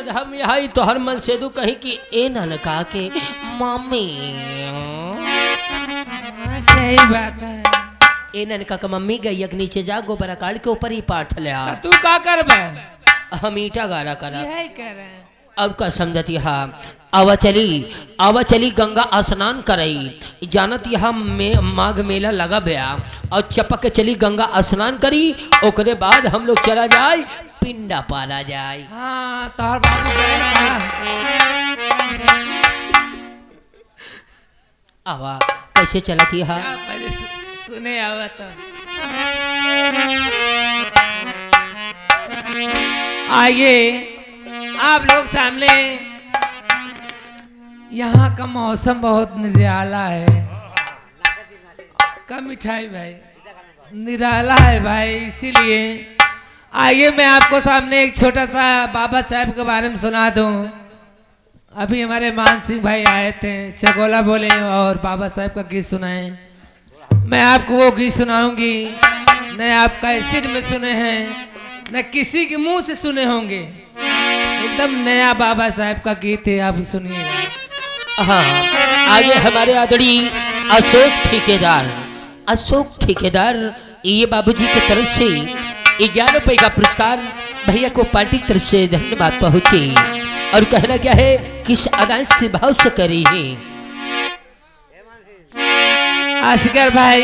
हम यहाँ तो हर मन से दू कहीं कि ए ननका के मम्मी। सही बात है। ए ननका का मम्मी गई नीचे जा गोबर काट के ऊपर ही पाठ ले आ। तू का कर बे? हम ईटा गारा करा यही कह रहे हैं। अब का समझती हाँ आवा चली गंगा स्नान करई जानत यहाँ माघ मेला लगा बया और चपक के चली गंगा स्नान करी ओकरे बाद हम लोग चला जाए पिंडा पाला जाए। हाँ तोहर बाबू बहन का आवा कैसे चलती हाँ पहले सुने आवा तो आइए आप लोग सामने। यहाँ का मौसम बहुत निराला है। का मिठाई भाई निराला है भाई, इसीलिए आइए मैं आपको सामने एक छोटा सा बाबा साहब के बारे में सुना दूं। अभी हमारे मान सिंह भाई आए थे, चगोला बोले और बाबा साहब का गीत सुनाए। मैं आपको वो गीत सुनाऊंगी न आप कैसेट में सुने हैं न किसी के मुंह से सुने होंगे। एकदम नया बाबा साहब का गीत है, आप सुनिएगा। हाँ आगे हमारे आदरणीय अशोक ठेकेदार ये बाबूजी की तरफ से 11 रुपए का पुरस्कार भैया को पार्टी की तरफ से धन्यवाद पहुंचे और कहना क्या है किस आदाश के भाव से करी है। असगर भाई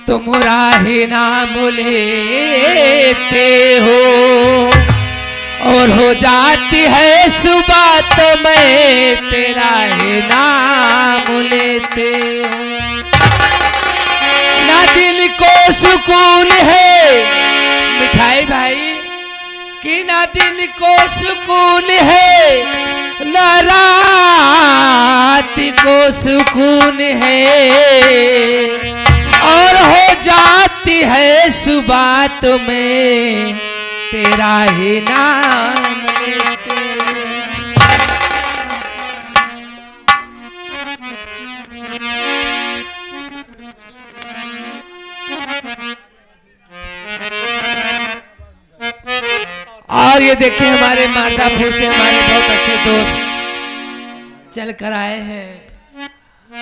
तुम राहे नाम लेते हो और हो जाती है सुबह तो मैं तेरा ही नाम लेते हो। ना दिल को सुकून है मिठाई भाई कि ना दिल को सुकून है ना रात को सुकून है और हो जाती है सुबह तुम्हें तेरा ही नाम लेते। और ये देखिए हमारे मातापुर से हमारे बहुत अच्छे दोस्त चल कर आए हैं।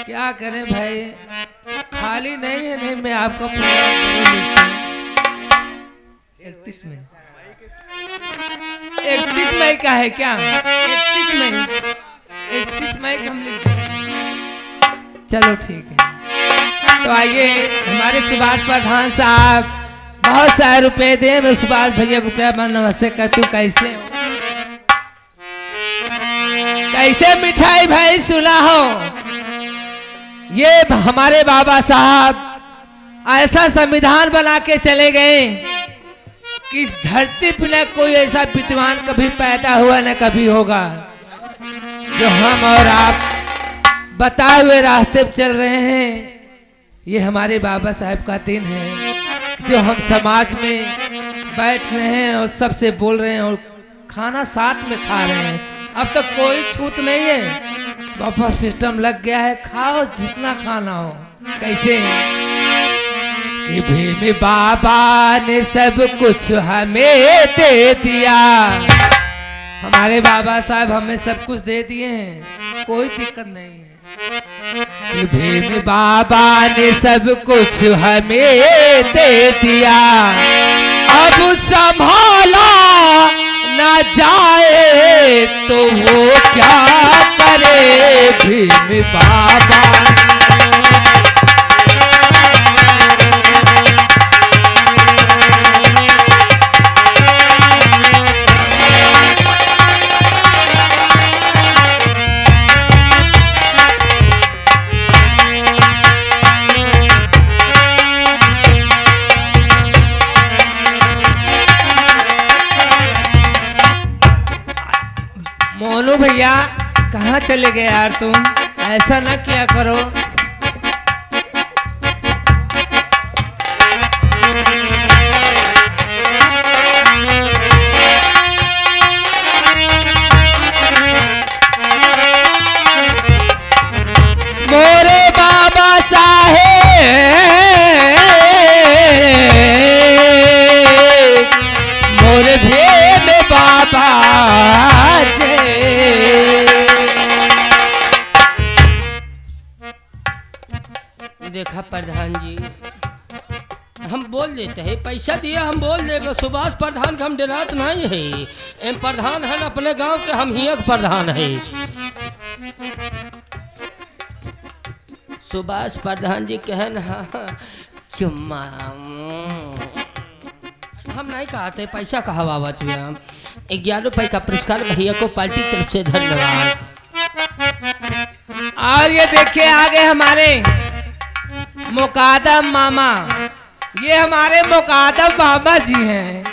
क्या करें भाई खाली नहीं है। नहीं मैं आपका प्रोग्राम 31 मई का है क्या? 31 मई का हम लिखते हैं। चलो ठीक है। तो आइए हमारे सुभाष प्रधान साहब बहुत सारे रुपए दे। मैं सुभाष भैया को प्यार मान नमस्ते कर। तू कैसे हो? कैसे मिठाई भाई सुना हो? ये हमारे बाबा साहब ऐसा संविधान बना के चले गए कि इस धरती पर न कोई ऐसा विद्वान कभी पैदा हुआ न कभी होगा जो हम और आप बताए हुए रास्ते पर चल रहे हैं। ये हमारे बाबा साहब का दिन है जो हम समाज में बैठ रहे हैं और सबसे बोल रहे हैं और खाना साथ में खा रहे हैं। अब तक तो कोई छूत नहीं है। बफर सिस्टम लग गया है, खाओ जितना खाना हो। कैसे कि भीम बाबा ने सब कुछ हमें दे दिया। हमारे बाबा साहब हमें सब कुछ दे दिए हैं, कोई दिक्कत नहीं है। कि भीम बाबा ने सब कुछ हमें दे दिया अब संभाला ना जाए तो वो क्या करे भीम बाबा। मोनू भैया कहाँ चले गए यार तुम? ऐसा ना किया करो। देखा प्रधान जी, हम बोल देते हैं, पैसा दिया हम बोल दे। सुभाष प्रधान का हम डरात नहीं है। एम प्रधान है अपने गांव के, हम ही एक प्रधान है। सुभाष प्रधान जी कहे ना चुम्मा, हम नहीं कहते पैसा कहा बाबा तुझे। 11 रुपए का पुरस्कार भैया को पार्टी की तरफ से धन्यवाद। और ये देखिए आगे हमारे मुकादम मामा, ये हमारे मुकादम मामा जी हैं,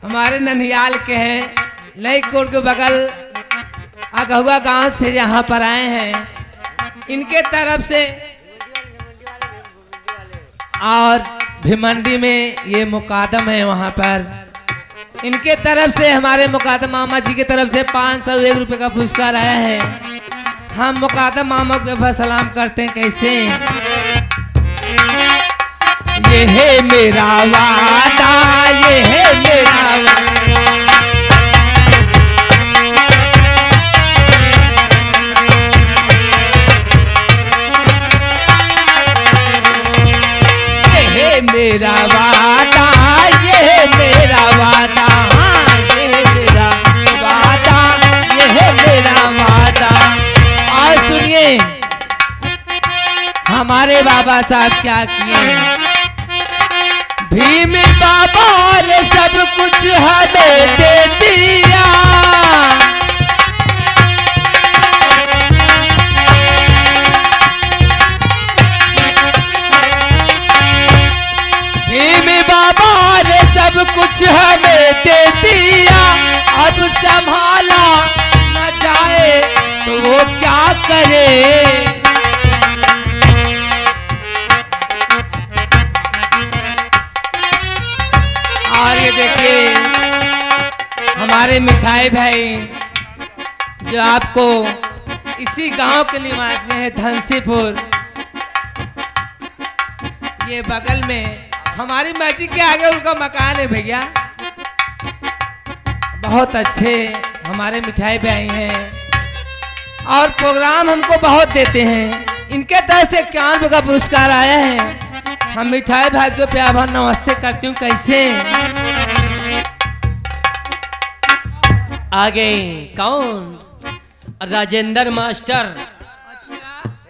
हमारे ननियाल के हैं, लईकोट के बगल अगहुआ गांव से यहाँ पर आए हैं। इनके तरफ से और भिमंडी में ये मुकादम है, वहाँ पर इनके तरफ से हमारे मुकादम मामा जी की तरफ से 501 रुपये का पुरस्कार आया है। हम मुकादम मामा को सलाम करते हैं। कैसे? ये है मेरा वादा, ये है मेरा मेरा वादा, ये है मेरा वादा, हाँ ये है मेरा वादा, ये है मेरा वादा। और सुनिए हमारे बाबा साहब क्या किए। भीम बाबा ने सब कुछ हमें दे दिया, बाबा ने सब कुछ हमें दे दिया। अब संभाला न जाए तो वो क्या करे। और ये देखिए हमारे मिठाई भाई जो आपको इसी गांव के निवासी हैं, धनसीपुर, ये बगल में हमारी मस्जिद के आगे उनका मकान है भैया। बहुत अच्छे हमारे मिठाई भाई हैं और प्रोग्राम हमको बहुत देते हैं। इनके तरफ से 51 रुपये का पुरस्कार आया है। हम मिठाई भाई को प्यार भर नमस्ते करती हूँ। कैसे? आगे कौन? राजेंद्र मास्टर।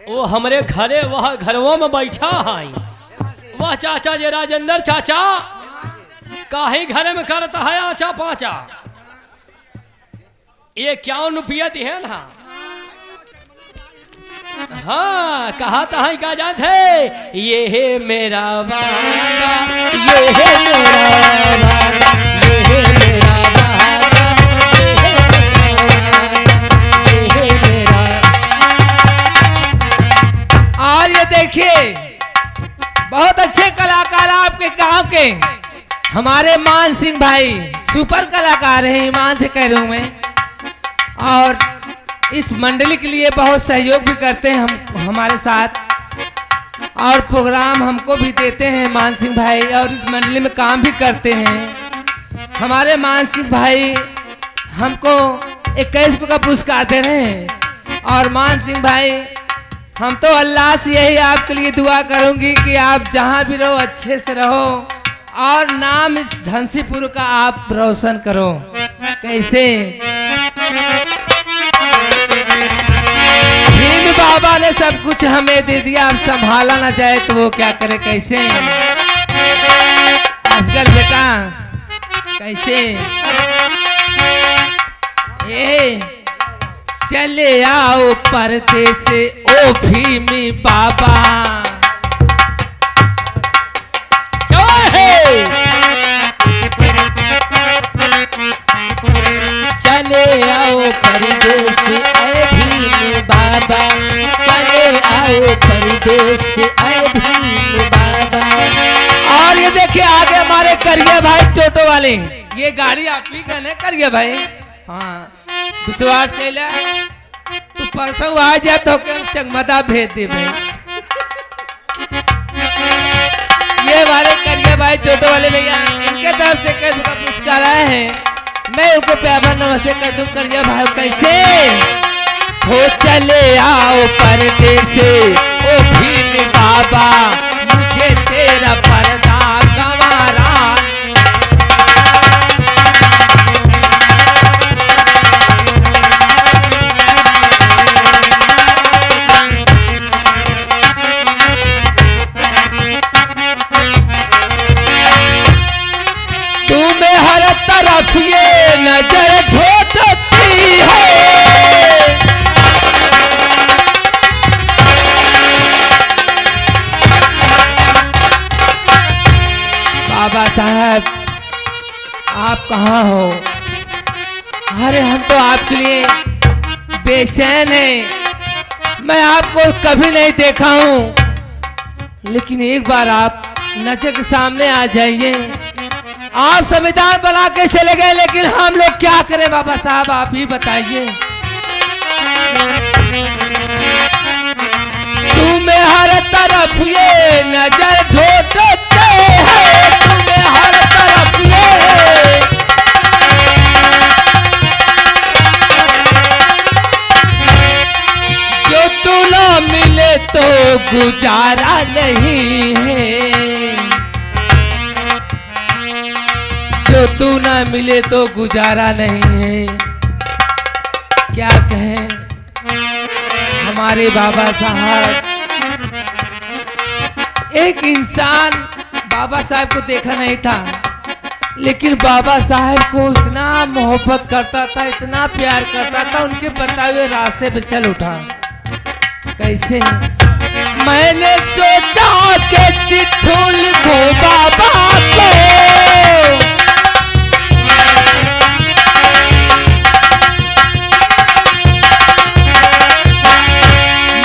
वो हमारे घरे वह घरों में बैठा है। वह चाचा जे राजेंद्र चाचा काहे घर में करता है आचा पाचा। ये 51 रुपया दिए ना। हाँ कहा था क्या जानते है? ये है मेरा वादा, ये है मेरा वादा, ये है मेरा वादा, ये है मेरा। और ये देखिए बहुत अच्छे कलाकार आपके गांव के हमारे मान सिंह भाई, सुपर कलाकार हैं, ईमान से कह रहा हूं मैं। और इस मंडली के लिए बहुत सहयोग भी करते हैं हम हमारे साथ, और प्रोग्राम हमको भी देते हैं मान सिंह भाई, और इस मंडली में काम भी करते हैं। हमारे मान सिंह भाई हमको 21 रुपये का पुरस्कार दे रहे हैं। और मान सिंह भाई हम तो अल्लाह से यही आपके लिए दुआ करूंगी कि आप जहां भी रहो अच्छे से रहो और नाम इस धनसीपुर का आप रोशन करो। कैसे? भीम बाबा ने सब कुछ हमें दे दिया, अब संभाला ना जाए तो वो क्या करे। कैसे? असगर बेटा कैसे? ये चले आओ परदेस से ओ भीमी बाबा, चले आओ परदेस ऐ भीम बाबा, चले आओ परदेस ऐ भीम बाबा। और ये देखिए आगे हमारे करिए भाई टोटो वाले, ये गाड़ी आप ही कहने करिए भाई। हाँ विश्वास कैला तू परसों आ जा तो चंगमदा भेज दे भाई। ये हमारे करिए भाई टोटो वाले भैया, इनके तरफ से कई का पुरस्कार आया है। मैं उनको प्यार नमस्ते कर दूं। करिए भाई कैसे? हो चले आओ परदेस से ओ भी लेकिन बाबा मुझे तेरा पर्दा गंवारा। तुम्हें हर तरफ ये नजर ढूंढती है। बाबा साहब आप कहाँ हो? अरे हम तो आपके लिए बेचैन हैं। मैं आपको कभी नहीं देखा हूँ, लेकिन एक बार आप नजर के सामने आ जाइए। आप संविधान बना के चले गए, लेकिन हम लोग क्या करें बाबा साहब, आप ही बताइए। तुम्हें हर तरफ ये नजर ढूंढते हैं, तुम्हें हर तरफ ये। जो तू ना मिले तो गुजारा नहीं है, जो तू ना मिले तो गुजारा नहीं है। क्या कहें हमारे बाबा साहब। एक इंसान बाबा साहब को देखा नहीं था, लेकिन बाबा साहब को इतना मोहब्बत करता था, इतना प्यार करता था, उनके बताए हुए रास्ते पे चल उठा। कैसे? मैंने सोचा कि चिट्ठी लिखूं बाबा को,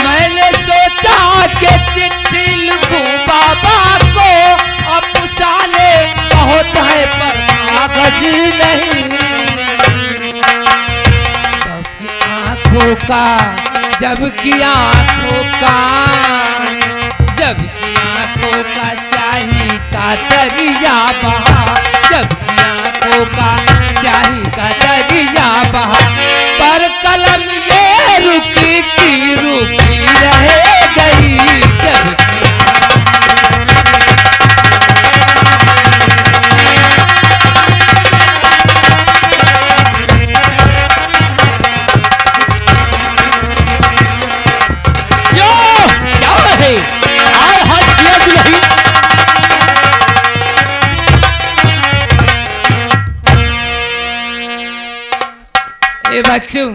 मैंने सोचा कि चिट्ठी लिखूं बाबा को। अब साले बहुत है पर कागज नहीं। आंखों का जबकि आंखों का, जबकि आंखों का शाही का दरिया बहा, जबकि आंखों का शाही का दरिया बहा। पर कलम ये रुकी की रुकी रह गई। जबकि ए बच्चों,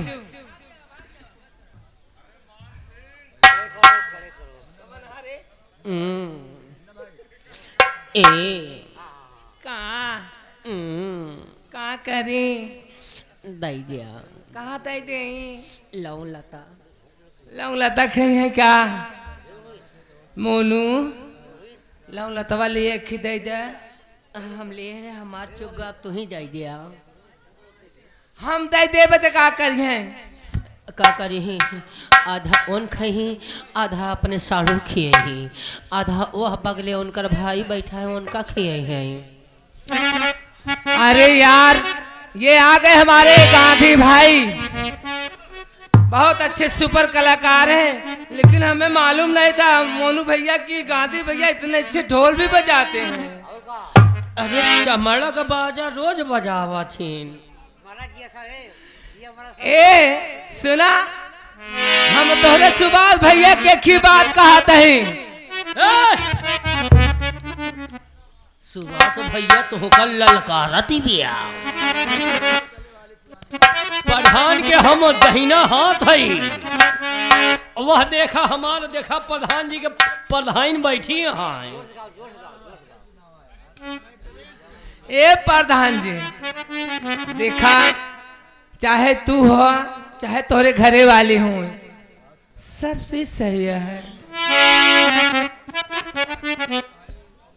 कहाँ करी दई दिया कहाँ दे दे लौंग लता लौंग लता खाई है क्या मोनू? लौंग लतवा लिए खी दे दे। हम ले रहे हमार चुगा तू ही दई दिया। हम दे देबे तो का करिए? का करी? आधा उन खही, आधा अपने साढ़ू खिए ही, आधा वह बगले उनकर भाई बैठा है उनका खिए हैं। अरे यार, ये आ गए हमारे गांधी भाई, बहुत अच्छे सुपर कलाकार हैं, लेकिन हमें मालूम नहीं था मोनू भैया की गांधी भैया इतने अच्छे ढोल भी बजाते हैं। अरे चमड़ा का बाजा रोज बजावा छीन। ए सुना, हम तोहरे सुभाष भैया के की बात कहा तही। सुभाष भैया तो होकर ललकारती बिया। प्रधान के हम दहिना हाथ है, वह देखा हमारा देखा प्रधान जी के प्रधान बैठी हैं। ए प्रधान जी देखा, चाहे तू हो चाहे तोरे घरे वाले हो, सबसे सही है।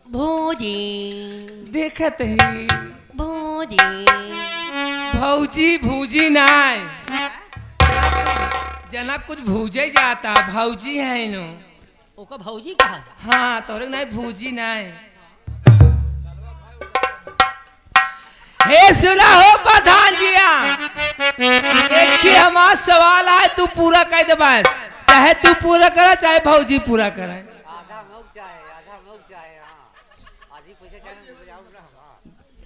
भौजी देखत ही भौजी भौजी भूजी नाय, जना कुछ भूजे जाता, भौजी है नो। ओका भौजी कहा? हाँ तोरे नहीं भूजी नाय। हे सुना हो प्रधान जी, एक ही हमारा सवाल आए, तू पूरा कर दे बस, चाहे तू पूरा करे चाहे भौजी पूरा करे।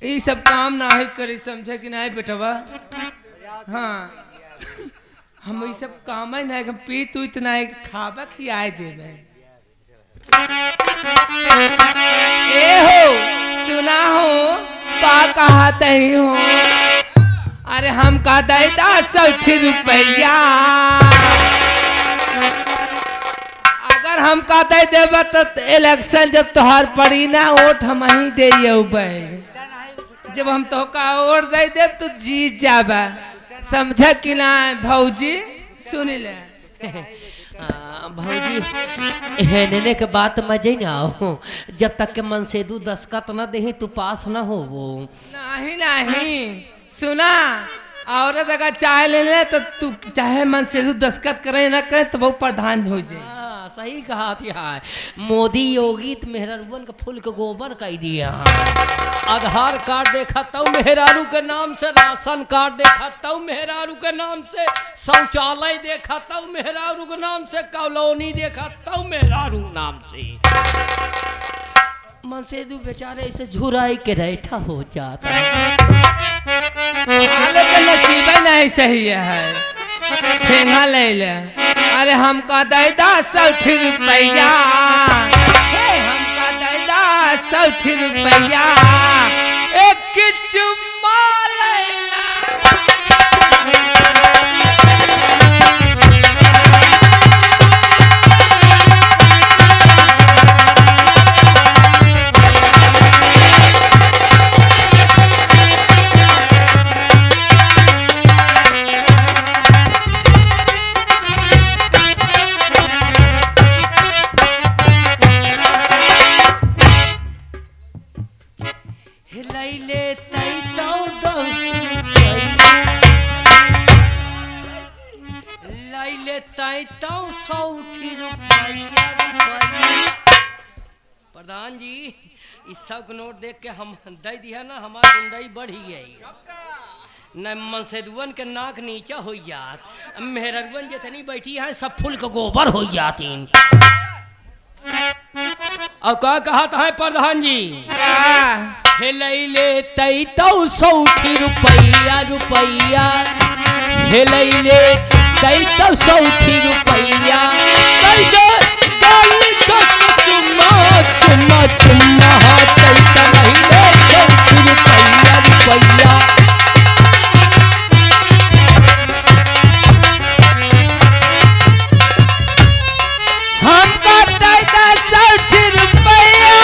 ये सब काम ना है करे, समझे कि नहीं बेटवा? हाँ, हम ये सब काम है ना, पी तू इतना खावा खियाए देवे। ए हो सुना हो पा कहते हो, अरे हम का दे 10 रुपया, अगर हम का दे देव तो इलेक्शन जब तोहार पड़ी ना वोट हम ही दे, जब हम तो का वोट दे दे तो जीत जाबा, समझ कि ना भौजी? सुन ले भौजी हेने के बात मजे ना हो, जब तक के मनसेदू दस्खत न दे तू पास न हो वो। नहीं नहीं सुना, औरत अगर चाय ले ले तो तू चाहे मनसेदू दस्खत करे ना करे तो वो प्रधान हो जाए। सही कहा था, मोदी योगी तो मेहरारू का फूल के गोबर कह दिया। आधार कार्ड देखा तो मेहरारू के नाम से, राशन कार्ड देखा तो मेहरारू के नाम से, शौचालय देखा तो मेहरारू के नाम से, कॉलोनी देखा तो मेहरारू नाम से। मनसेदू बेचारे ऐसे झुराई के बैठा हो जाता है। नसीब नहीं सही है, ठेंगा ले ले। अरे हमका दे 10 रुपया, हमका दे 10 रुपया, एक चुम्मा लैला। प्रधान जी इस सब नोट देख के हम दे दिया ना, हमारी गुंडाई बढ़ी गई न। मनसेदुअन के नाक नीचा हो जात, मेहरवन जितनी बैठी है सब फूल के गोबर हो जाती। और क्या कहा था प्रधान जी? हेले तई तो 100 रुपया रुपया, हेले तई तो 100 रुपया, चुम्मा चुम्मा चुम्मा तई तो नहीं ले 100 रुपया रुपया। हमका दे 10 रुपया,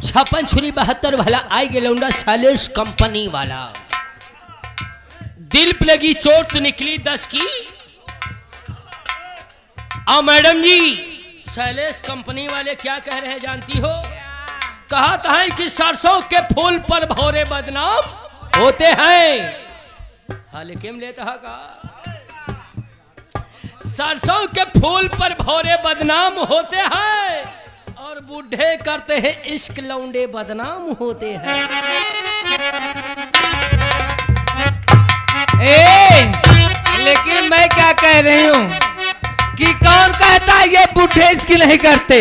56 छुरी 72 वाला आई गए लौंडा शैलेश कंपनी वाला। दिल पे लगी चोट तो निकली 10 की। आओ मैडम जी, शैलेश कंपनी वाले क्या कह रहे हैं जानती हो? कहा है कि सरसों के फूल पर भौरे बदनाम होते हैं। हाल किम लेता है का? सरसों के फूल पर भौरे बदनाम होते हैं, और बूढ़े करते हैं इश्क लौंडे बदनाम होते हैं। लेकिन मैं क्या कह रही हूँ कि कौन कहता है ये बूढ़े इश्क नहीं करते?